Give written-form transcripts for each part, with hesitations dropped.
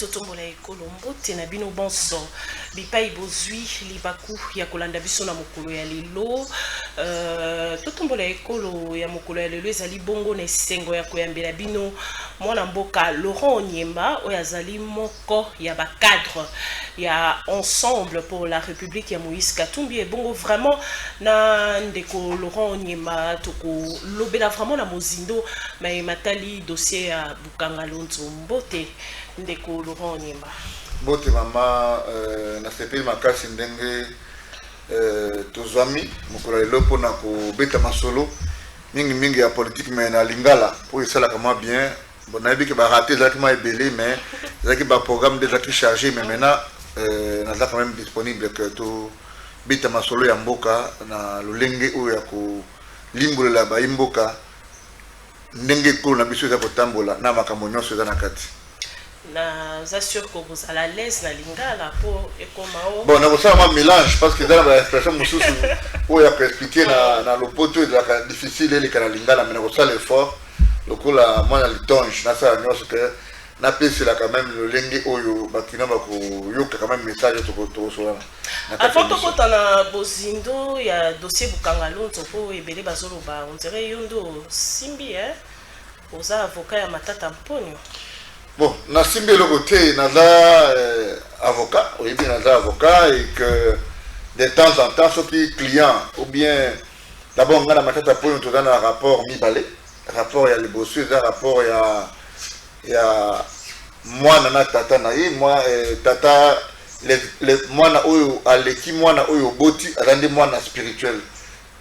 totombola ekolo mbote na bino bonso bipai bozwi libaku ya kolanda biso na mokolo ya lelo totombola ekolo ya mokolo ya lelo ezali bongo na esengo ya koyambela bino mwana mboka Laurent Onyemba oyo azali moko ya bacadre ya ensemble pour la République ya Moïse Katumbi et bongo vraiment na ndeko Laurent Onyemba toko lobela vraiment na mozindo mais matali dossier ya Bukanga Lonzo mbote ndeko Laurent Onyemba mbote mama na sepeli makasi ndenge tozwami mokolo lelo mpona kobeta masolo mingi ya politique mais na lingala pour esalaka mwa bien bon nayebi ke baraté ezalaki mwa ebele mais ezalaki baprogramme ezalaki chargé mais maintenant naza quand même disponible que tobeta masolo ya mboka na lolenge oyo ya kolimbolela bayimboka ndenge ekolo na biso eza kotambola na makambo nyonso eza na kati na assure que vous allez à l'aise na lingala pour ekomao bon na kosala mwa mélange parce que dans la expression mosusu oyo ya koexplike na lopoto ezalaka difficile eleka na lingala mais na kosala effort lokola mwana litonge nasala nyonso ke napesela quand même lolenge oyo bakina bakoyoka quand même message tokosolana avant tokota na bozindo ya dossier Bukanga Lonzo po ebele bazoloba on dirait yondo simbi oza avocat ya Matata Mponyo. Bon, na simbi eloko te naza avocat oyebi naza avocat et que de temps en temps soki client ou bien d'abord nga na Matata Mponyo toza na rapport mibale rapport ya liboso eza rapport ya mwana na tata na ye moi tata le mwana oyo aleki mwana oyo boti azandi mwana spirituel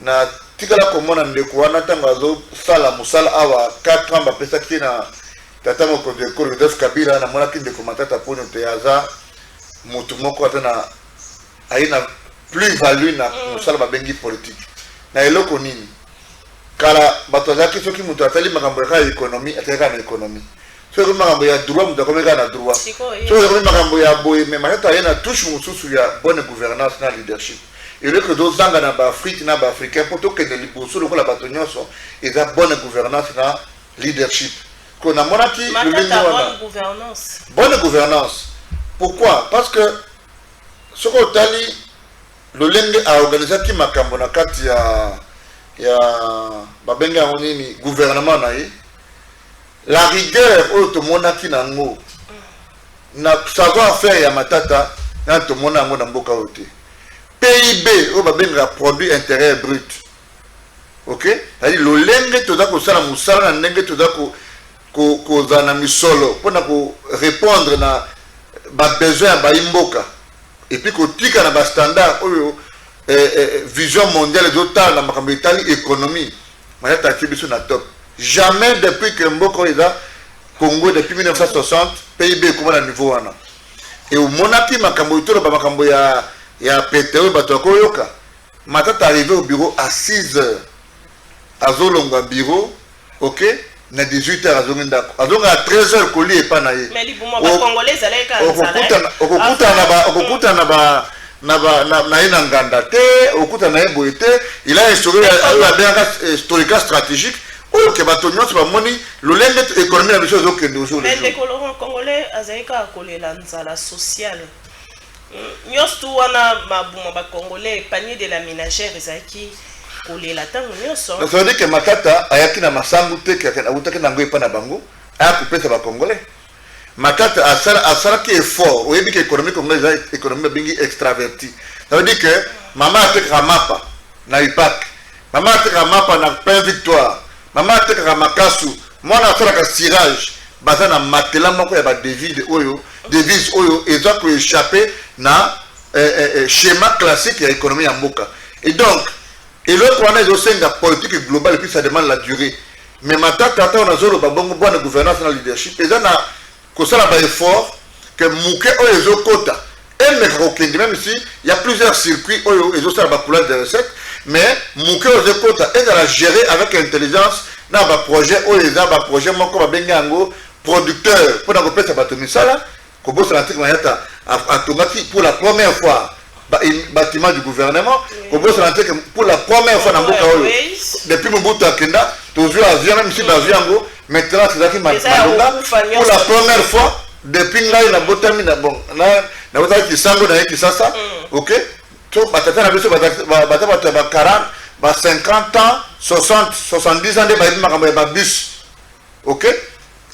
na tikala komona ndeko wana ntango azosala mosala awa 4 ans bapesaki na tata mokonzi ekolo Joseph Kabila namonaki ndeko Matata Mponyo te aza motu moko ata na aye na plus value na mosala babengi politique na eloko nini kala bato azalaki soki moto atali makambo ya économie atalaka na économie soki makambo ya droit moto akomeka na droit soki makambo ya boye mais Matata aye na touche mosusu ya bonne gouvernance na leadership eloko tozanga na baafrike na baafricain mpo tokende liboso lokola bato nyonso eza bonne gouvernance na leadership ko namonaki lolenge wana bonne gouvernance pourquoi parce que soki otali lolenge aorganisaki makambo na kati ya babenge yango nini gouvernement na ye la rigueur oyo tomonaki nango na savoir faire ya Matata na tomona yango na mboka oyo te PIB oyo babengaka produit intérieur brut ok c'est-à-dire lolenge toza kosala mosala na ndenge toza kozala na misolo mpona korépondre na babesoin ya bayimboka et puis kotika na bastandard oyo vision mondiale ezotala na makambo etali économie Matata atie biso na top jamais depuis que mboka oyo eza Congo depuis 1960 PIB ekoma na niveau wana et omonaki makambo etolo bamakambo ya pétrole bato akoyoka Matata arrivé au bureau à 6 heures azolonga bureau ok na 18 heures azongi ndako azonga à 13 heures koli epa na ye okokutana na ye na nganda te okutana na ye boye te il a instauré abengaka historica stratégique oyo ke bato nyonso bamoni lolenge économie na biso ezokende ozolejour congolais azalika kolela nzala sociale nyonso wana mabuma bacongolais panier de la ménagère ezalaki kolela ntango nyonso ça veut dire que Matata ayaki na masangu te awutaki nango epa na bango aya kopesa bacongolais Matata asalaki effort oyebi ke économie congolaise eza économie babengi extraverti ça veut dire que mama atekaka mapa na ipak mama atekaka mapa na pain victoire mama atekaka makasu mwana asalaka cirage baza na matela moko ya badevise oyo eza koéchappe na schéma classique ya économie ya mboka et donc eloko wana ezosenga politique globale et puis ça demande la durée mais Matata ata on azoloba bongo bonne gouvernance na leadership eza na kosala baeffort que muke oyo ezokota emeka kokende même si il y a plusieurs circuits oyo ezosala bacoulage de recettes mais muke oyo ezokota ezala gérer avec intelligence na baprojet oyo eza baprojet moko babenge yango producteur mpona kopesa bato misala kobosana ntiki Matata atongaki pour la première fois bâtiment du gouvernement pour la première fois dans mboka oyo depuis Mobutu akenda tozwi avion même si bavion yango maintenant c'est qui malonga pour la première fois depuis ngai na botami na bon na botami kisango na kisasa OK to batata na biso batata ba 40 ba 50 ans 60 70 ans de ba makambo ya bus OK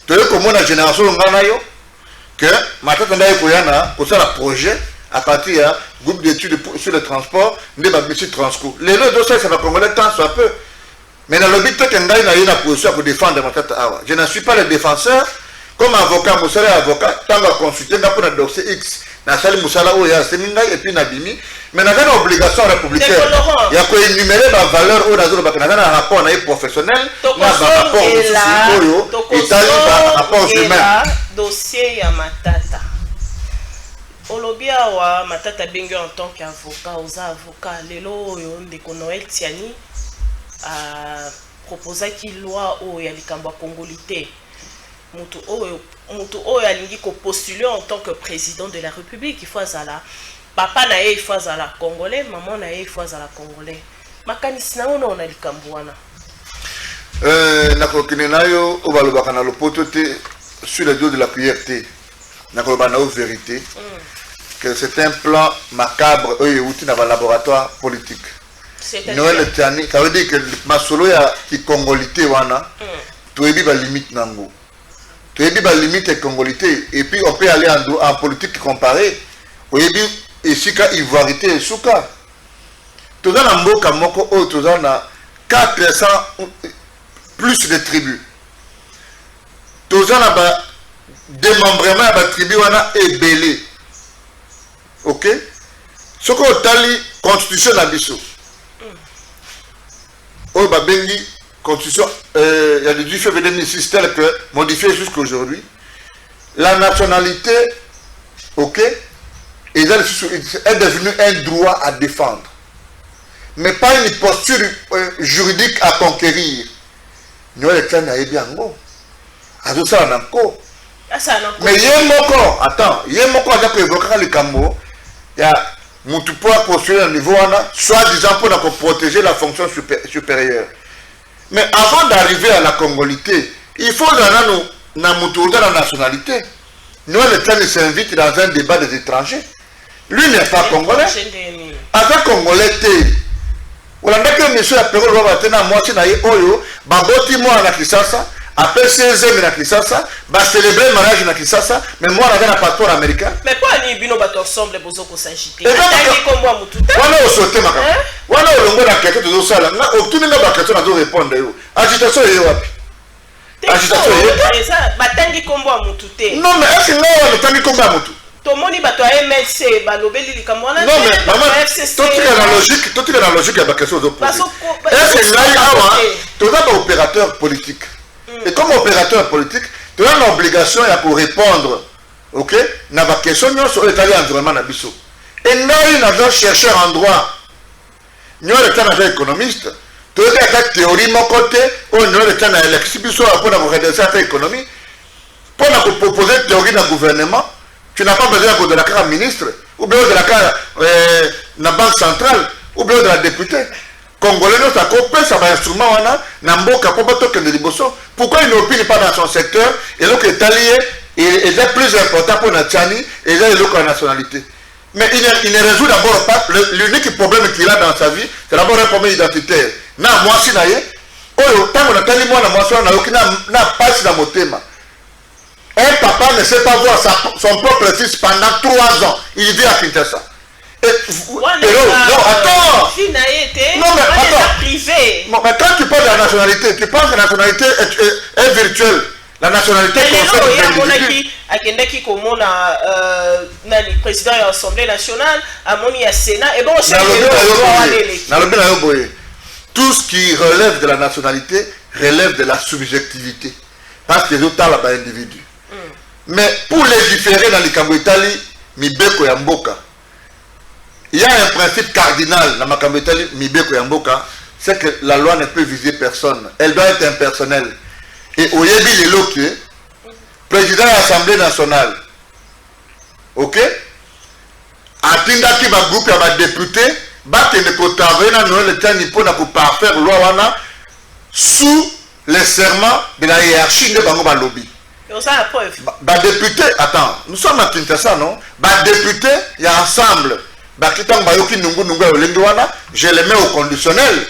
to yo komona génération ngana yo que matata ndaye koyana ko sala projet à partir ya groupe d'études sur le transport de ba bus Transco les deux ça va congolais tant soit peu mais dans le but que ngai na yena position pour défendre matata awa je ne suis pas le défenseur comme avocat musala avocat tant que consulter na pour dossier X na sali musala o ya seminga et puis na bimi mais na une obligation républicaine il y a quoi énumérer la valeur au nazo ba na rapport na professionnel na rapport oyo etali ba rapport humain dossier ya matata olobia wa matata bengi en tant qu'avocat aux avocats lelo oyo ndeko Noël Tiani a proposé qu'il loi o ya likambo congolité mutu oyo alingi ko postuler en tant que président de la République il faut azala papa na ye il faut azala congolais maman na ye il faut azala congolais makanisi na ono na likambo wana na kokine nayo o balobaka na lopoto te sur le dos de la cuillère te na koloba na vérité que c'est un plan macabre oyo outi na ba laboratoire politique Noël Tiani ça veut dire que masolo ya ki congolité wana toyebi ba limite nango toyebi ba limite congolité et puis on peut aller en politique comparée oyebi esika ivoirité suka toza na mboka moko oyo toza na 400 plus de tribus toza na ba démembrement ya ba tribu wana ebele OK soko otali constitution na biso oyo babengi constitution il y a du 10 février 2006 tel que modifié jusqu'à aujourd'hui la nationalité OK est devenue un droit à défendre mais pas une posture juridique à conquérir nous les clans na ebiango azo ça nanko mais yemoko attends yemoko aza ko évoquer le cambo ya mutu pour postuler au niveau wana soit disant pour protéger la fonction supérieure. Mais avant d'arriver à la congolité, il faut na mutu dans la nationalité. Nous le temps s'invite dans un débat des étrangers. Lui n'est pas congolais. Avec congolais té. Olanda que monsieur a perdu le batena moitié na oyo baboti moi na Kisasa. Après 16 ans na Kisasa, va célébrer le mariage na Kisasa, mais moi on a un passeport américain. Mais quoi ni bino bato ensemble bozo ko s'agiter. Attendez comme moi mututa. Wana osote maka. Wana olongo na question de sala. Na obtuni na ba question na do répondre yo. Agitation yo wapi? Agitation yo. Ça batangi comme moi mututé. Non mais est-ce que là on tangi comme mutu? Tomoni bato a MLC balobeli likambo na. Non mais maman, tout est la logique ya ba question de poser. Est-ce que là awa toza ba opérateur politique. Et comme opérateur politique, tu as l'obligation pour répondre, OK, na ba question sur l'état environnement na biso. Et nous avons cherché un droit. Nous avons été économiste. Tu as la théorie mon côté, nous avons été dans l'élection pour nous redresser l'économie. Pour nous proposer une théorie dans le gouvernement, tu n'as pas besoin de la carte ministre, ou bien de la carte la banque centrale, ou bien de la députée. Congolais nous a coupé ça va instrument na mboka pour pas toquer de liboso. Pourquoi il n'opine pas dans son secteur et donc est allié et est plus important pour Natchani et là il a la nationalité. Mais il ne résout d'abord pas l'unique problème qu'il a dans sa vie, c'est d'abord un problème identitaire. Na moi si naie, oh tant on a tali moi na moi so na okina na passe dans motema. Un papa ne sait pas voir son propre fils pendant 3 ans. Il vit à Kinshasa. Non, attends. Non, mais attends. Non, mais quand tu parles de la nationalité, tu penses que la nationalité est virtuelle. La nationalité concerne l'individu. Akendaki komona nani président de l'Assemblée nationale, amoni à Sénat et bon c'est tout ce qui relève de la nationalité relève de la subjectivité parce que les autres là individu. Mais pour légiférer dans les Kambo Italie, mibeko ya mboka. Il y a un principe cardinal dans Makambo Italie, mibeko ya mboka, c'est que la loi ne peut viser personne. Elle doit être impersonnelle. Et au Yebi Leloke, président de l'Assemblée nationale, ok, atindaki ba groupe ya ba député, batende ko travailler na Noël Tiani pour parfaire loi wana sous le serment de la hiérarchie de bango ba lobby. Et on s'en a preuve. Bah député, attends, nous sommes à Kinshasa, non? Bah député, il y a ensemble. Bah Kitang Bayoki Nungu Nungu Lindouana, je les mets au conditionnel.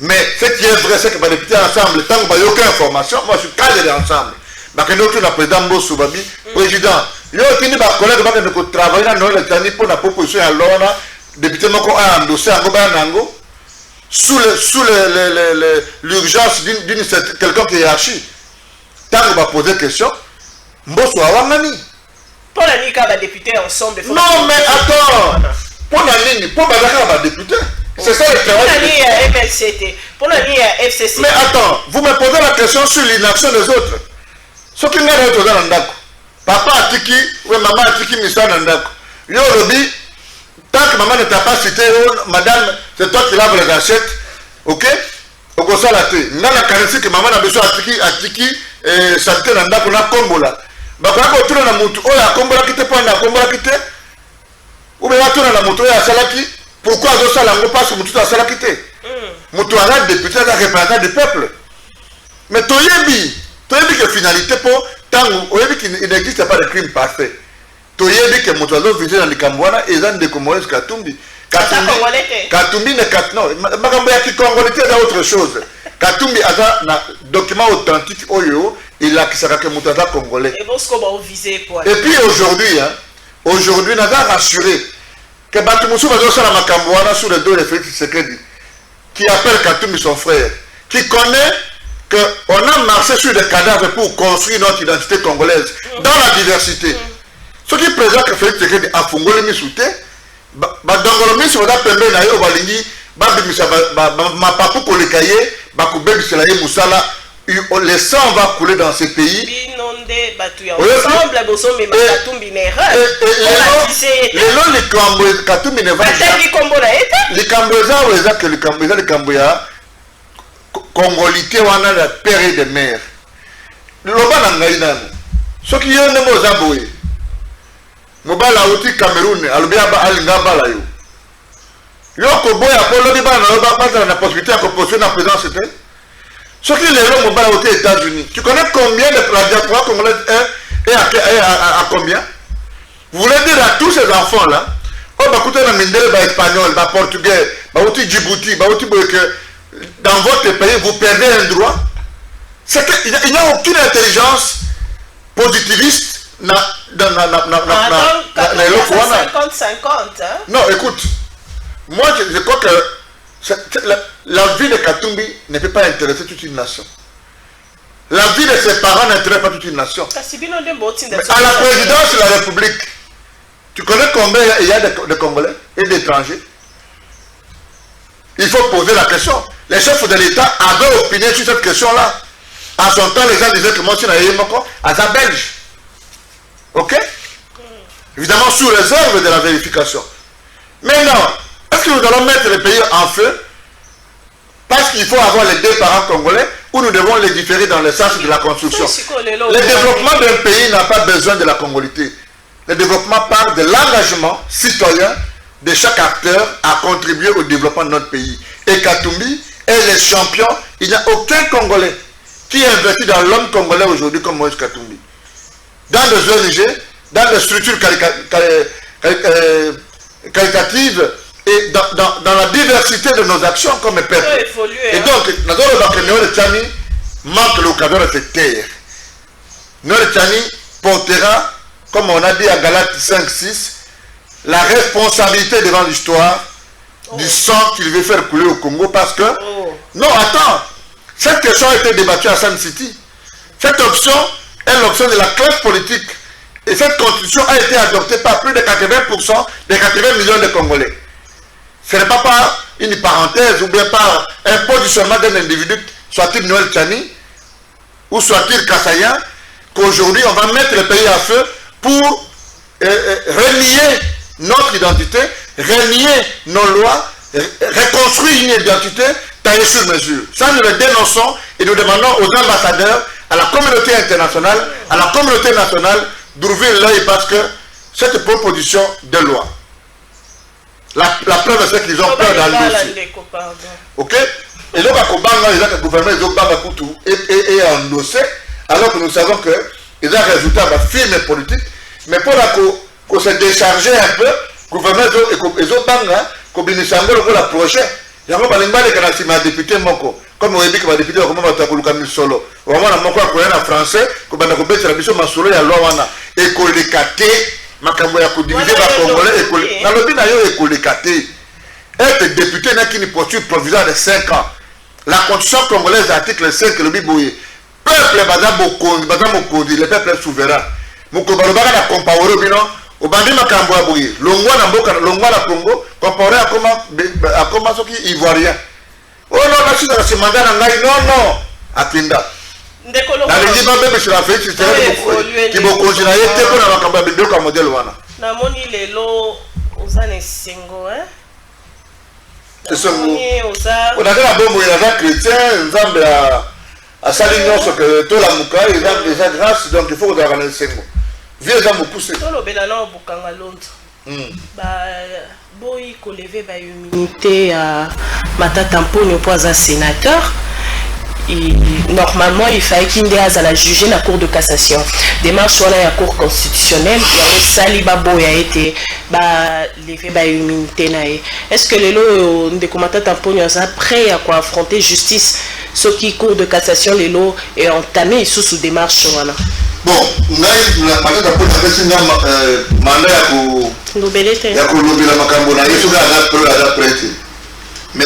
Mais ce qui est vrai, c'est que bah député ensemble, tant qu'il n'y a aucune information, moi je suis cadre ensemble. Bah que nous, le président Bossou Babi, président, il y a un collègue qui travaille dans le Tani pour la proposition à l'ONA, député Moko a endossé à Gobanango, sous l'urgence d'une quelqu'un qui est hiérarchie. Tant qu'on va poser question, Mbosso a Wangani. Pour la Nika va député ensemble. Non, mais attends, pour la ligne, pour Badaka va député. C'est ça le travail. Pour la ligne FLCT, pour la ligne FCC. Mais attends, vous me posez la question sur l'inaction des autres. Ce qui n'est pas dans Ndako. Papa a tiki, ou maman a tiki, Missa Ndako. Yo, Robi, tant que maman ne t'a pas cité, madame, c'est toi qui laves les assiettes, ok? Au Gossa la thé. Nana Karensi que maman a besoin à tiki, et santé Ndako na Kombola. Bakako tourne na mutu, oh ya Kombola kite, point na Kombola kite. Ou bien tourne na mutu, ya Salaki. Pourquoi Gossa Lango passe mutu à Salakite? Mutu a député, a représentant du peuple. Mais Toyebi que finalité pour tant qu'il n'existe pas de crime parfait. Toyebi que Motozo visé dans les Cambouana et dans des Comores Katumbi. Katumbi ne non, Magambia qui congolais c'est autre chose. Katumbi a un document authentique Oyo, il a qui sera que Motozo congolais. Et puis aujourd'hui, aujourd'hui, on a rassuré que Batumoussou va sur la Macambouana sous le dos de Félix Tshisekedi, qui appelle Katumbi son frère, qui connaît qu'on a marché sur des cadavres pour construire notre identité congolaise dans la diversité. Ce qui présente que Félix Tshisekedi a fongolé misouté, Badangolomi sur la pembe na yo balingi, babimisa ma papu kolekaye, bakubé biselaye musala, le sang va couler dans ces pays. Congolité wana la père et de mère. Loba na ngai nanu. Soki yo ne mozaboye. Mobala uti Cameroun, alobia ba alinga bala yo. Yo ko boya po lobi ba na loba pas na possibilité à proposer na présence c'était. Soki les gens mobala uti États-Unis. Tu connais combien de la diaspora congolaise est à combien? Vous voulez dire à tous ces enfants là, oh ba kuta na mindele ba espagnol, ba portugais, ba uti Djibouti, ba uti boyeke dans votre pays, vous perdez un droit. C'est qu'il n'y a aucune intelligence positiviste dans les locaux. 50-50. Non, écoute, moi je crois que la vie de Katumbi ne peut pas intéresser toute une nation. La vie de ses parents n'intéresse pas toute une nation. Mais à la présidence de la République, tu connais combien il y a de Congolais et d'étrangers? Il faut poser la question. Les chefs de l'État avaient opiné sur cette question-là. En son temps, les gens disaient que moi, je suis un belge. Ok? Évidemment, sous réserve de la vérification. Maintenant, est-ce que nous allons mettre le pays en feu parce qu'il faut avoir les deux parents congolais ou nous devons les différer dans le sens de la construction? Le développement d'un pays n'a pas besoin de la congolité. Le développement part de l'engagement citoyen de chaque acteur à contribuer au développement de notre pays. Et Katumbi est le champion. Il n'y a aucun Congolais qui est investi dans l'homme congolais aujourd'hui comme Moïse Katumbi. Dans des ONG, dans des structures qualitatives et dans la diversité de nos actions comme peuple. Et donc, Noël Tchani manque l'occasion de se taire. Noël Tchani portera, comme on a dit à Galates 5-6, la responsabilité devant l'histoire du sang qu'il veut faire couler au Congo parce que... Non, attends. Cette question a été débattue à Sun City. Cette option est l'option de la classe politique. Et cette constitution a été adoptée par plus de 80% des 80 millions de Congolais. Ce n'est pas par une parenthèse ou bien par un positionnement d'un individu, soit-il Noël Tchani ou soit-il Kassayan, qu'aujourd'hui on va mettre le pays à feu pour renier notre identité, renier nos lois, reconstruire une identité taillée sur mesure. Ça, nous le dénonçons et nous demandons aux ambassadeurs, à la communauté internationale, à la communauté nationale d'ouvrir l'œil parce que cette proposition de loi, la preuve c'est qu'ils ont peur dans le dossier. Ok? Et là, le gouvernement est endossé, alors que nous savons que ils ont rajouté à film politique, mais pour se décharger un peu, le gouvernement ils ont banga, comme ils ont la projet. Il y a un député moko, comme on dit que le député comment va t'accouler solo. Vraiment la moko a français, comme on a coupé la mission masolo ya lowana et collecté, makambo ya diviser la congolais et collecté. Dans le but d'ailleurs et collecté. Être député n'a qu'une posture provisoire de 5 ans. La constitution congolaise, article 5, le Bibouye. Peuple le peuple est souverain. Mukobaroba na comparer bino, obandi makambo abouye. Longwa na mboka, longwa na Congo, comparer à comment soki ivoirien. Oh non, la suite de ce mandat ngai non, apinda. Na lingi ba bebe sur la fête, c'est qui bo continuer te ko na makambo bindo ka modèle wana. Na moni lelo ozane sengo C'est ça. On a la bombe, il y a un chrétien, Nzambe à Salignon, ce que tout la mouka, il y a des grâces, donc il faut qu'on ait un sengo. Vieux gens beaucoup pousser. Tout le bénana au Bukanga Londres. Boy, qu'on lève ba humilité à Matata Mponyo pour un sénateur. Et normalement, il fallait qu'il y ait à la juger la Cour de cassation. Démarche sur la Cour constitutionnelle, il y a aussi Salibabo a été levé par l'immunité. Est-ce que les lots de commentateurs sont prêts à quoi affronter justice? Ce qui Cour de cassation, les lots est entamé sous démarche. Bon, nous avons mandat à l'obélité. Mais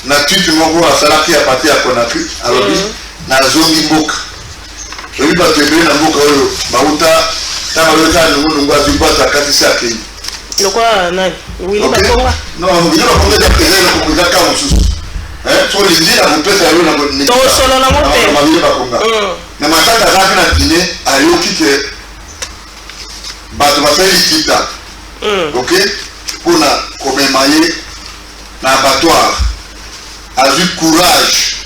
na tutu moko asalaki ya parti ya Conakry alobi na zongi mboka oyi bato ebele na mboka oyo bauta tanga lota nungu azibata kati saki lokwa nani wili bakonga non wili bakonga ya président ko kuza ka mususu so lindi na kupesa yo na to solo na mope na wili bakonga na matata zaki na dîner ayoki ke bato basali kita OK pour na commémorer na abattoir a eu courage.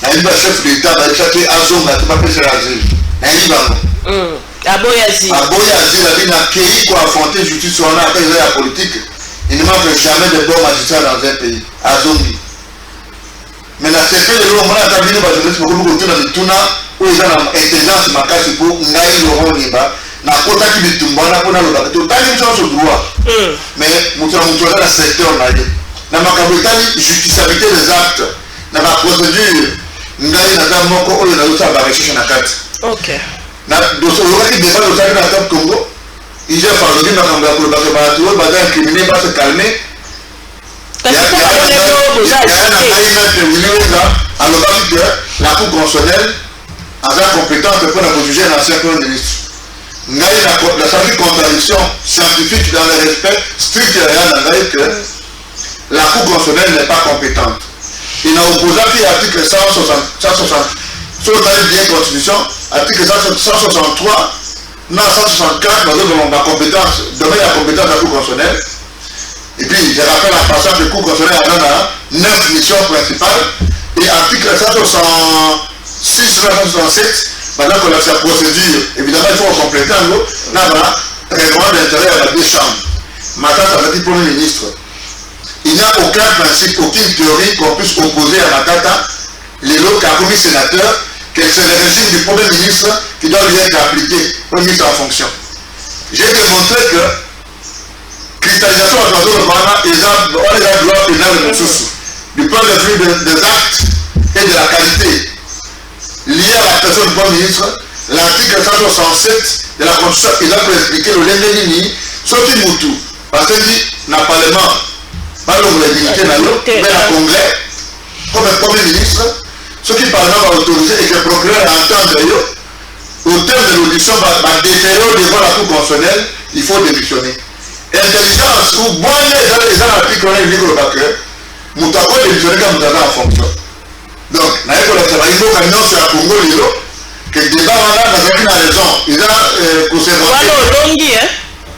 Il y a un chef d'État qui a été azonga, qui m'a fait raser. Il y a Aboyazi, il a accueilli pour affronter justice sur la politique. Il ne manque jamais de bons magistrats dans un pays. Azongi. Mais la CP de l'eau, on a terminé par le pour nous retourner dans Tuna, où ils ont l'intelligence makasi pour Ngaï Laurent Liba. Na kota qui est tombé, on a pour nous le tout. T'as une chance au droit. Mais nous sommes dans le secteur naïe. Na makabotani justiciabilité des actes na la procédure ngai na za moko oyo na usa ba recherche na kati OK na doso yoki débat au Tchad na Cap Congo il j'ai parlé na kamba ko ba ba to ba da criminel ba se calmer la Cour constitutionnelle a la compétence pour la juger un ancien premier ministre ngai la seule contradiction scientifique dans le respect strict et réel que la Cour constitutionnelle n'est pas compétente. Il a opposé l'article 160, sur le bien constitution, article 163, non 164, dans la compétence, donner la compétence de la Cour constitutionnelle. Et puis, je rappelle la passage de Cour constitutionnelle à 9 missions principales. Et article 166, 167, maintenant que la procédure, évidemment, il faut compléter en gros, là, règlement d'intérêt à la deux chambres. Maintenant, ça veut dire Premier ministre. Il n'y a aucun principe, aucune théorie qu'on puisse opposer à Matata, les lots qu'a commis sénateur, que c'est le régime du Premier ministre qui doit lui être appliqué, Premier ministre en fonction. J'ai démontré que cristallisation à l'oiseau de Mana, on les a droit pénal de ressources. Du point de vue des actes et de la qualité liés à la personne du Premier ministre, l'article 167 de la Constitution, il a pu expliquer le Lendenini, Soti Moutou, parce qu'il n'a pas le temps. Pas l'honorabilité mais la Congrès, comme un Premier ministre, ce qui par exemple va autoriser et que le procureur entendre au terme de l'audition va déférer devant la Cour constitutionnelle, il faut démissionner. Intelligence ou bonne les articles qu'on a dit le bac, nous avons démissionné quand nous avons en fonction. Donc, il faut que nous sur la Congo, que le débat n'a aucune raison. Il a conservé.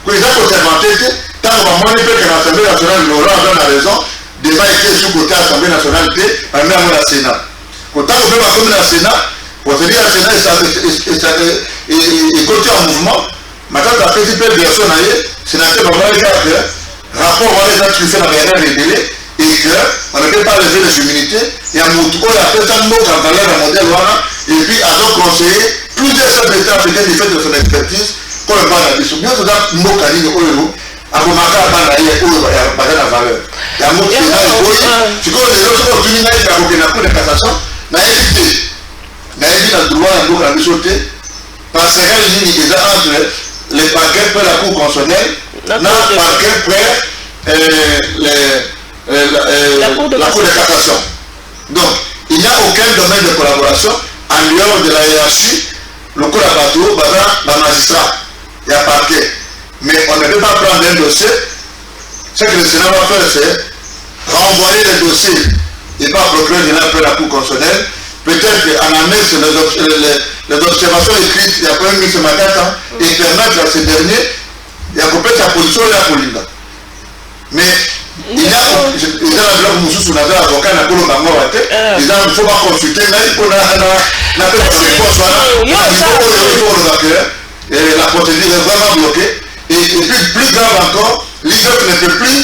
Il a conservé. Tant qu'on va que l'Assemblée nationale, Laurent a raison, débat était sous côté Assemblée nationale, par même la Sénat. Quand on fait comme la Sénat, pour se dire la Sénat est côté en mouvement, maintenant la petite version, sénateur va voir que rapport à les actes qui fait la réalité des délais et qu'on ne peut pas lever les humilités, il y a un mot, il y a peut-être un mot qui a valeur à modèle, et puis à nos conseillers, plusieurs chefs d'État africains du fait de son expertise, comme le Bana Bissou. Bien sûr, Mokani, Oyo, Abomaka, Bana, Oyo, Bana, valeur. Il y a Mokani, Oyo, tu connais les autres, tu n'as pas aucun accord de cassation, n'a évité. N'a évité le droit à Mokani Bissou, parce que les lignes déjà entre les parquets près la Cour constitutionnelle, non, parquet près la Cour de cassation. Donc, il n'y a aucun domaine de collaboration en dehors de la hiérarchie, le coup à bateau, le magistrat, il y a parquet. Mais on ne peut pas prendre un dossier. Ce que le Sénat va faire, c'est renvoyer le dossier et pas procureur général après la Cour constitutionnelle. Peut-être qu'en amener sur les observations écrites, il y a pas mis ce matin, et permettre à ces derniers, il y a compris sa position et la politique. Mais il y a un bloc Moussou sur l'avocat, il ne faut pas consulter, il faut la procédure est vraiment bloquée. Et puis plus grave encore, l'IGF ne peut plus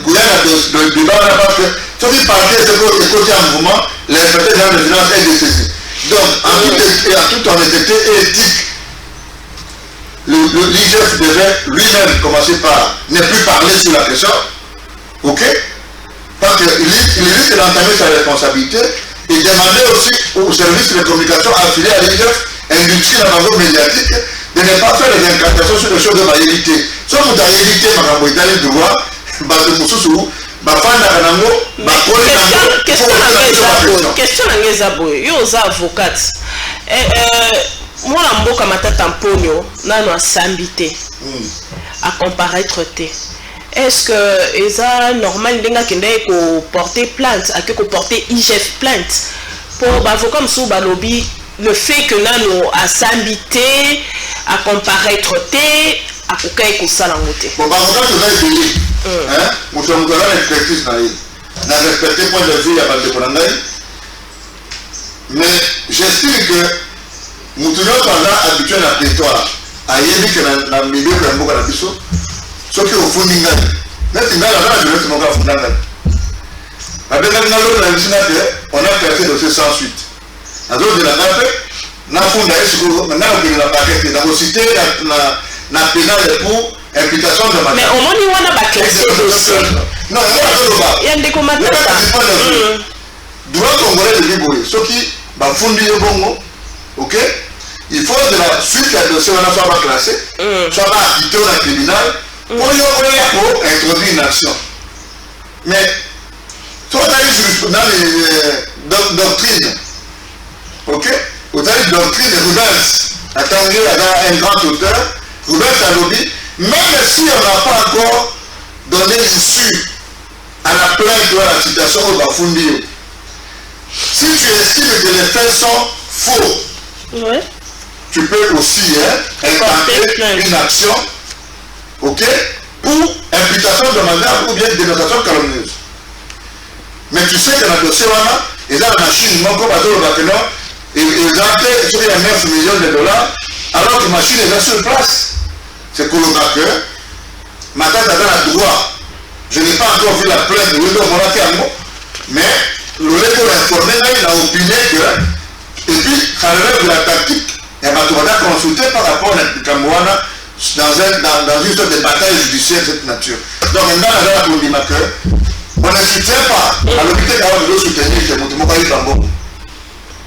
gouverner de débat parce que ce qui partait de côté en mouvement, l'inspecteur de finances est dessaisi. Donc, en toute honnêteté et éthique, l'IGF devait lui-même commencer par ne plus parler sur la question, ok? Parce qu'il risque d'entamer sa responsabilité et demander aussi aux services de communication affiliés à l'IGF, industrie la médiatique, de ne pas faire des incantations sur les choses de la éviter. Sauf que tu as évité ma droit, question yo avocate moi mboka matata mponyo nano asambi te à comparaître te. Est-ce que eza normal ndenga kende ko porter plainte à que ko porter IGF plainte pour avocat msou balobi le fait que nano asambi te à comparaître te à kokai ko sala ngote bon avocat to dai deli hein mutu mutala expertise na yé na respecter point de vue ya bande konangai mais j'estime que mutu yo pendant habitué na prétoire ayebi que na milieu ya mboka na biso soki ofundi ngai neti ngai la je vais moka funda ngai abenga ngalo na bisina te on a perdu le dossier sans suite azo de la nape na funda esiko na okini la paquet na cité na pénal pour implication de mais au moins il y a pas classé dossier non il y a des commentaires droit congolais de libre soki ba fundi yo bongo OK il faut de la suite à dossier on a soit classé soit pas acquitté au tribunal pour introduire une action mais toi tu as dans les doctrines OK vous avez une doctrine de Rubens attendez un grand auteur Rubens a lobby même si on n'a pas encore donné l'issue à la plainte ou à la citation au Bafundi si tu estimes que les faits sont faux ouais. Tu peux aussi intenter une action OK pour imputation de mandat ou bien dénonciation calomnieuse mais tu sais que dans le dossier il y a la machine non comme ils ont été sur 9 millions de dollars alors que la machine est là sur place c'est pour le que maintenant tu as le droit je n'ai pas encore vu la plainte de Wildo Morakiango mais le lait pour informer il a opiné que et puis ça relève de la tactique et ma tournée consulté par rapport à Kamouana dans une sorte de bataille judiciaire de cette nature. Donc maintenant, on ne soutient pas à l'hôpital d'avoir de soutenir que Moutoumou Kali Bambo.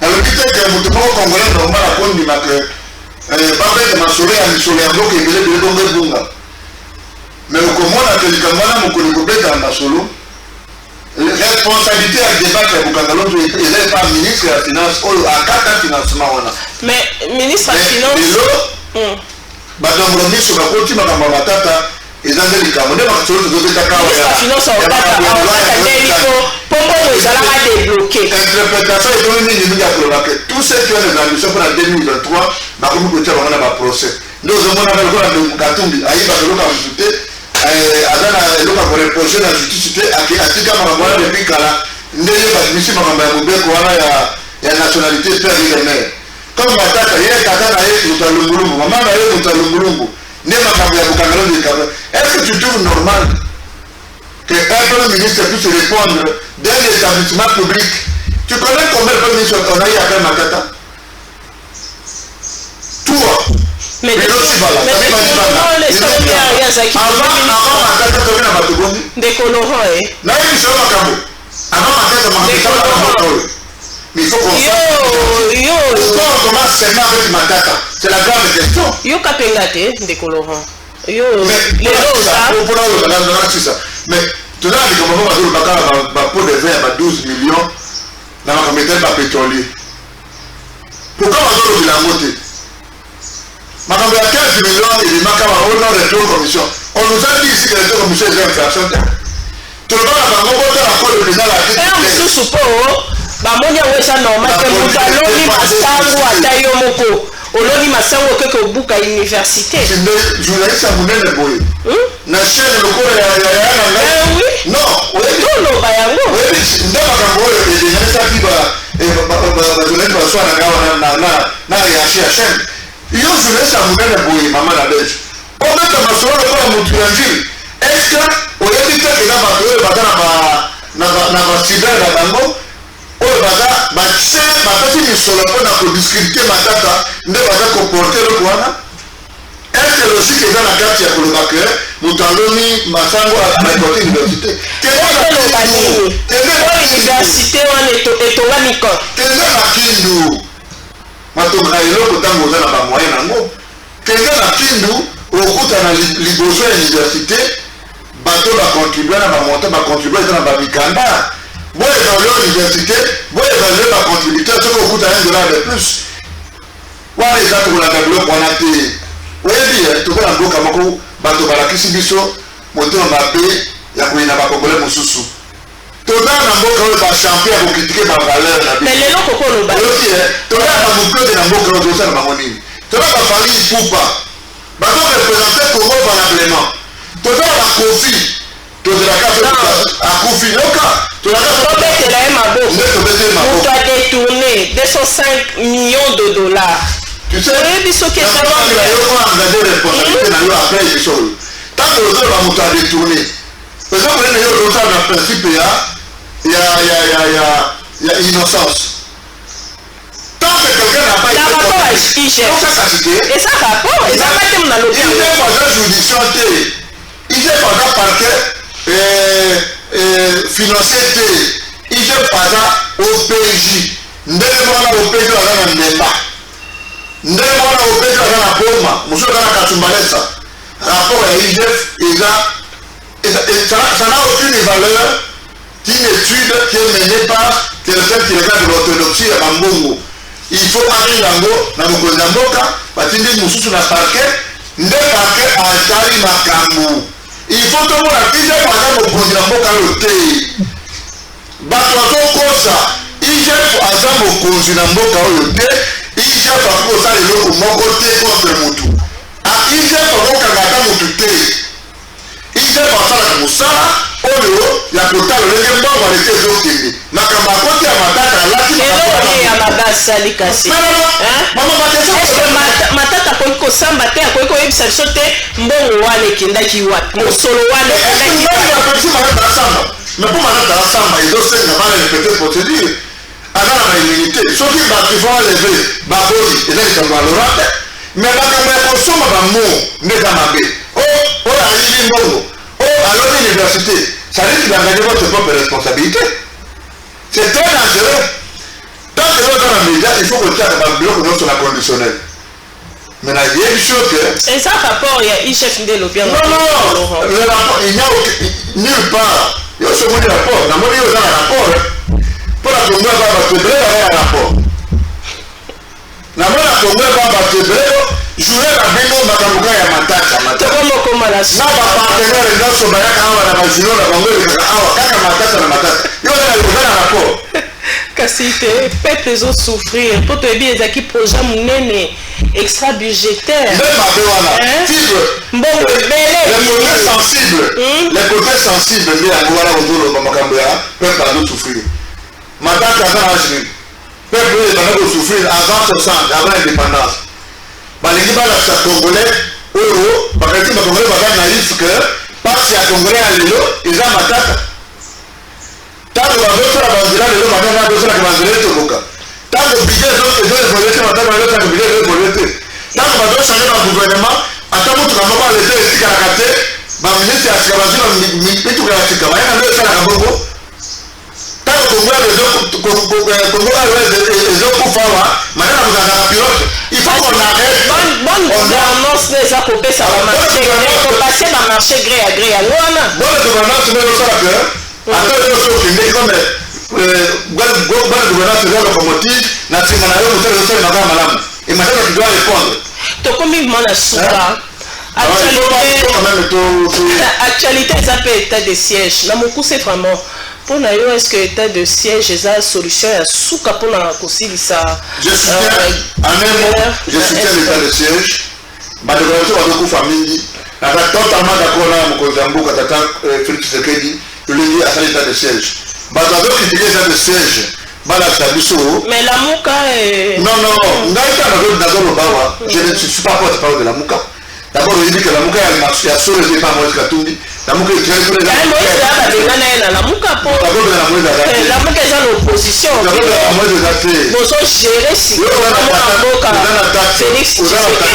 À l'hôpital que Moutoumou Congolais normal à Pondima que Babé de Massolé à Missolé en bloc et de Dongé Bunga. Mais au Komona que le Kamouana Moukoulikoubé dans Massolo, responsabilité à débattre avec Bukangalo, il n'est pas ministre de la finance ou à 4 financement. Mais ministre de la finance. Badongo miso bakoti makamba matata ezanga likambo nde bakatolo tozobeta kawa ya finance okata deliko pombo ezala ka débloquer interprétation et nini mingi akoloba que tous ceux qui ont des ambitions pour la 2023 bakomi kotia bango na baprocès nde ozomona ka lokola Katumbi ayiba eloko ya motu te aza na eloko ya koreproche na justice te atika makambo wana depuis kala nde ye bakimisi makambo ya mobeko wana ya nationalité père ilemer comme matata yeye tata na yeye mutalungulungu mama na yeye mutalungulungu ne makambo ya Bukangalo de Kabwe est-ce que tu trouves normal que un ministre puisse répondre d'un établissement public tu connais combien de ministres on a eu après Matata toi. Mais Mais aussi, voilà. des colorants, mais il faut qu'on commence seulement avec Matata. C'est la grande question. Yo kapengate des colorants. Yo les mais tout là, il y a un pot de vin à 12 millions dans la communauté de pétrolier. Pourquoi on a le bilan? Ma à 15 millions, il est marqué au nom de deux commissions. On nous a dit ici que les deux commissions étaient inflation. Tout le monde a fait un peu de président à la tête. Bamonia wesa normal que mutaloni masango atayo moko oloni masango keke obuka université journaliste munene boye na chaîne lokolo ya non tolo bayango ndaba kambo e nesa kiba journaliste ba swana na ya chaîne yo journaliste munene boye mama na belge on met ma solo kwa mutu ya njili est-ce que oyebite que na ba na cyber na bango oyo bapesi misolo mpona kodiscrimine matata nde baza komporte eloko wana est-ce logique eza na kati ya koloba ke moto aloni masango arekote université université wana etongami ko kende na kindu matonga na eloko ntango oza na bamoye nango kende na kindu okutana liboso ya université bato bacontribue na bamonta bacontribue eza na bamikanda. Vous évaluez l'université, vous évaluez ma contribution, ce qu'on coûte à $1 de plus. Vous avez déjà tout le monde pour la télé. Vous avez dit, tout le monde a beaucoup, bateau par la Kissibiso, monter en Mbappé, il y a quoi, il n'a pas compris mon sous-sous. Tout le monde a beaucoup de champion pour critiquer ma valeur. Mais les gens, pourquoi on va tout le monde a beaucoup de beaucoup de choses à ma monnaie. Tout le monde a fallu une poupe. Bateau représenté Congo valablement. Tout le monde a confié. Tout le monde a confié. Tu as détourné 205 millions de dollars. Tu sais, tant que vous avez détourné, par exemple, il y a principe, il y a innocence. Tant que quelqu'un n'a pas été et ça rapport, et ça va être dans le il est pas judiciaire, il est pas parquet financé, il est pas au PJ. Ndenge mwana OPJ aza na ndemba. Ndenge mwana OPJ aza na boma. Muso aza na katumbalesa. Rapport ya IGF ça n'a aucune valeur qu'une étude qui est menée par quelqu'un qui regarde l'orthodoxie ya Bambongo. Il faut aller yango na mokonzi ya mboka batindi mususu na parquet nde parquet atali makambo. Il faut que vous ayez un mokonzi na mboka oyo te. Bato azokosa IGF aza mokonzi na mboka oyo te. IGF akosala eloko moko te contre mutu. IGF akokanga ata mutu te. IGF asalaka mosala oyo ya kotala ndenge mbongo aleki ezokende. Makambo akoti ya matata alati matata akoki kosamba te akoki koyebisa biso te mbongo wana ekendaki wapi mosolo wana ekendaki mais pour matata asamba ezosenga bana répéter procédure aza na baimmunité soki bato ifo enlever baboli eza likambo ya lora te mais makambo ya kosomba bamo nde eza mabe oyo alili mbongo oyo aloni université ça dit qu'il a gagné votre propre responsabilité. C'est très dangereux. Tant que l'on est dans la média, il faut que tu aies un bloc sur la conditionnelle. Maintenant, il y a une chose que... Et ça rapport, il y a IGF de l'Opéra. Non, le rapport, il n'y a nulle part. Il y a ce mot de rapport. Dans mon livre, il y a un rapport. Pour la Congo, il y a un rapport. Dans mon Congo, il y a un rapport. Jouer la bingo makambuka ya matata na bapartenere nyonso bayaka awa na bajuno na bango elekaka awa kaka matata na matata yo ozala likozala na rapport kasi te peuple ezosouffrir mpo toyebi ezalaki projet monene extra budgétaire nde mabe wana fibre mbongo ebele les côtés sensibles nde yango wana kozoloba makambo ya peuple azosouffrir matata aza na agir peuple oyo ebanda kosouffrir avant 60 avant indépendance balingi balakisa congolais oyo bakati bakongolais baza naïf que pasi ya congolais ya lelo eza matata ntango bazosala banzela lelo matata azosalaka banzela etokoka ntango bije ezoevolue te matata azosalaka bije ezoevolue te Tant que bateau changer dans le gouvernement, attends que tu vas voir les deux ici à la carte, bah ministre à ce que tu vas la chica, bah il y a un autre à la Congo. Tant que Congo a les autres pour faire, maintenant vous avez la pilote. Il faut qu'on arrête. Bonne gouvernance les a coupé ça va marcher. Il faut passer dans le marché gré à gré. Bonne gouvernance, mais le soir là. Attends, il faut que comme bonne gouvernance c'est la locomotive, nationale, vous savez, vous savez, madame. Et maintenant tu dois répondre. Donc comme il m'en a souffert. Actualité, ça peut être état de siège. Là, mon coup, c'est vraiment. Pour nous, est-ce que l'état de siège est la solution à souka pour nous aussi ça. Je soutiens, en un mot, je soutiens l'état de siège. Ma déclaration va beaucoup famille. Je suis totalement d'accord avec mon Zambo, Katata, Félix Tshisekedi, je lui dis à l'état de siège. Je vais critiquer l'état de siège. Mais la Mouka est. Non, je ne suis pas porte-parole de la Mouka. D'abord, je dis que la Mouka est sur les pas Moïse Katumbi. La Mouka est très très la Mouka est dans l'opposition. La Mouka est dans gérer si Félix Tshisekedi.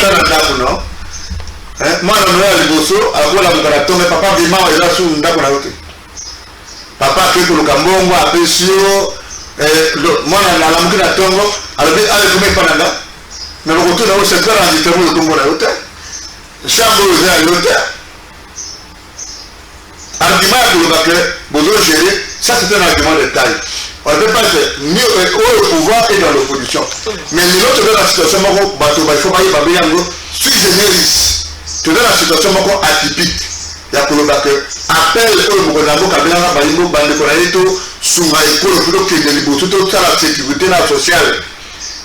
Moi, je suis mais papa vraiment est là sur papa a fait le Cambongo, a fait moi, la Mouka est Tongo, alors allez comme Pananda. Mais le retour dans le secteur en distribution de Tongo, chaque chose est à l'hôtel. Argument pour le bac, besoin de gérer, ça c'est un argument de taille. On ne peut pas dire, le pouvoir est dans l'opposition. Mais nous, dans la situation, il faut pas y parler, sui generis. Tu es dans la situation atypique. Il y a pour le bac, appel au gouvernement, Kabila, Balimbo, Bandekonaïto, Souma, École, plutôt que de libre, tout ça, la sécurité sociale.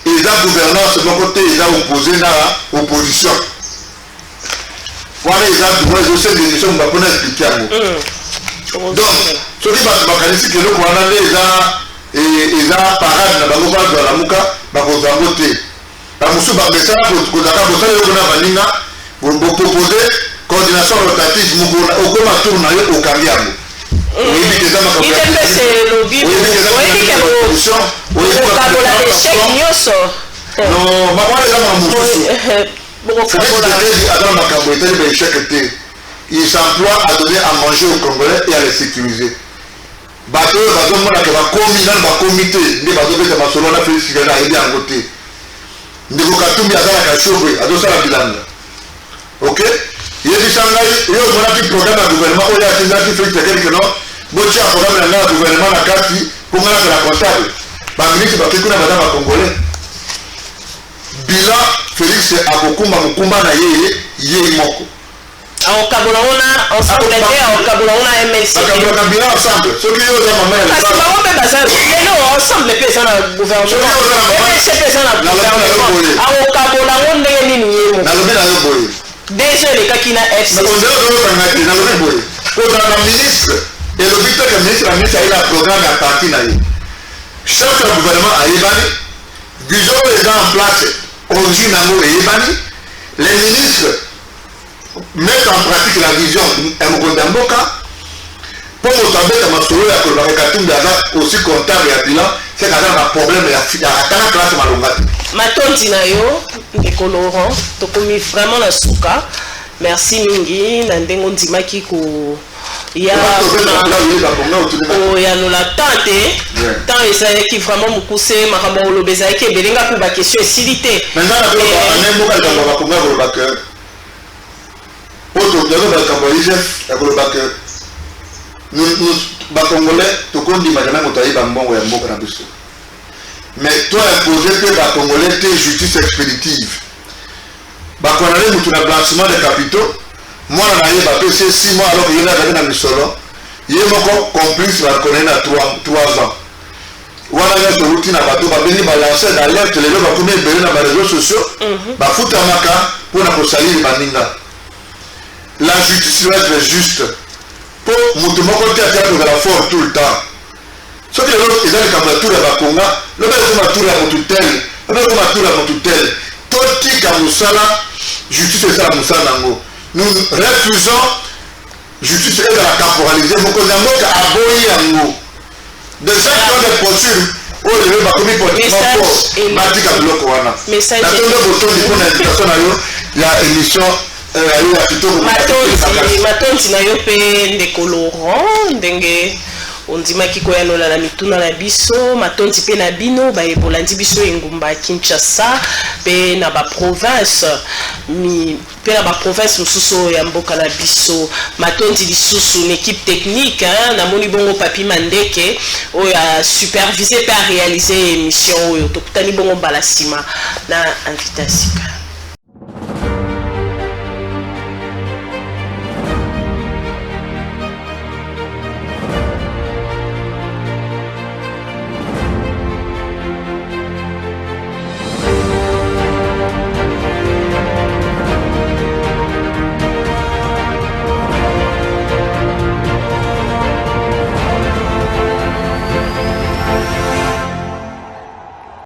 Ils ont gouvernance de mon côté, ils ont opposé dans l'opposition. Voilà, ils ont droit, ils ont cette décision, on va pas expliquer à nous. Donc, ce qui va se passer, c'est que nous, on a les parades dans la Mouka, on va voter. Nous avons proposé coordination rotative, au Kamiambo. Il s'emploie à donner à manger aux Congolais et à les sécuriser. Bateau, comité, ok? Il y a des programme à gouvernement, il y a des programme à gouvernement pour la comptable. Madame Congolais. Bilan, Félix Akokumba Mukumba na ye moko. Ensemble, MLC. Ensemble. Ceux qui ont parce que ensemble, les personnes dans le gouvernement. Déjà, les cas qui n'a FCC. Ministre, et le but que le ministre a un programme à partir de chaque gouvernement a Yébani, vision les gens en place, origine amour et Yébani, les ministres mettent en pratique la vision Mokondamboka pour montrer que ma solo ya Katumbi aussi comptable et bilan, c'est qu'il y a un problème et il y a un classe malongati. Matondi na yo, ndeko Laurent, tokomi vraiment la souka. Merci mingi, na ndengo ndimaki ko ya la tante tant ezali qui vraiment mukuse makambo olobeza ke belinga ko ba question esilité. Maintenant la mboka ya bakonga ko ba que auto de ba kamboise ya ko ba que nous bakongolais to kondi magana motayi ba mbongo ya mboka na biso. Mais toi imposer que bakongolais te justice expéditive. Bakonale mutu na blanchiment de capitaux. Moi on a eu 6 mois alors qu'il y a dans le solo. Il y a encore complice va connaître à 3 ans. Voilà notre routine à bateau va venir balancer d'alerte les gens va combien de dans les réseaux sociaux. Va foutre un maca pour la salir les baninga. La justice doit être juste. Pour mutu moko théâtre de la force tout le temps. Ce que les autres ils ont les candidatures à Bakonga, le mec comme tour à Motutel, le mec comme tour à Motutel. Toti Kamusala, justice est ça la Moussala Nango. Nous refusons justice est dans la caporalisée. Mokondango a aboyi Yango. Des gens qui ont des postures oh je vais bakomi politiquement matika biloko wana message natonde botondi mpona invitation na yo ya émission ya kitoko matondi na yo mpe ndeko Laurent ndenge ondimaki koyanola na mituna na biso matondi mpe na bino bayebolandi biso engumba ya Kinshasa mpe na baprovince mpe na baprovince mosusu ya mboka na biso matondi lisusu na équipe technique namoni bongo Papi Mandeke oyo a supervisé mpe a réalisé émission oyo tokutani bongo mbala nsima na invitation.